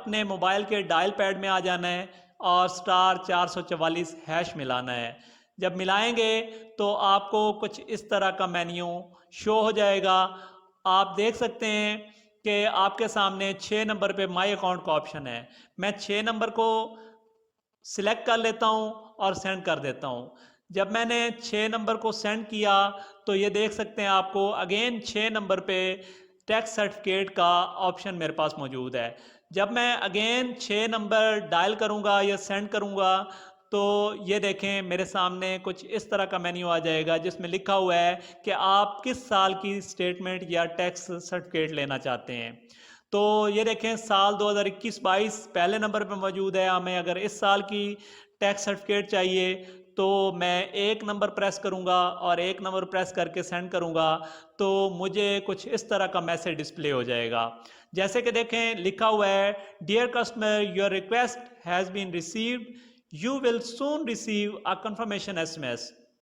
अपने मोबाइल के dial pad में आ जाना है और *444# मिलाना है। जब मिलाएंगे तो आपको कुछ इस तरह का मेन्यू शो हो जाएगा। आप देख सकते हैं कि आपके सामने 6 नंबर पे माई अकाउंट का ऑप्शन है। मैं 6 नंबर को सिलेक्ट कर लेता हूँ और सेंड कर देता हूँ। जब मैंने 6 नंबर को सेंड किया तो ये देख सकते हैं आपको अगेन 6 नंबर पे टैक्स सर्टिफिकेट का ऑप्शन मेरे पास मौजूद है। जब मैं अगेन 6 नंबर डायल करूँगा या सेंड करूँगा तो ये देखें मेरे सामने कुछ इस तरह का मेन्यू आ जाएगा जिसमें लिखा हुआ है कि आप किस साल की स्टेटमेंट या टैक्स सर्टिफिकेट लेना चाहते हैं। तो ये देखें साल 2021-22 पहले नंबर पर मौजूद है। हमें अगर इस साल की टैक्स सर्टिफिकेट चाहिए तो मैं एक नंबर प्रेस करूंगा और एक नंबर प्रेस करके सेंड करूंगा तो मुझे कुछ इस तरह का मैसेज डिस्प्ले हो जाएगा। जैसे कि देखें लिखा हुआ है, dear customer your request has been received, you will soon receive a confirmation SMS।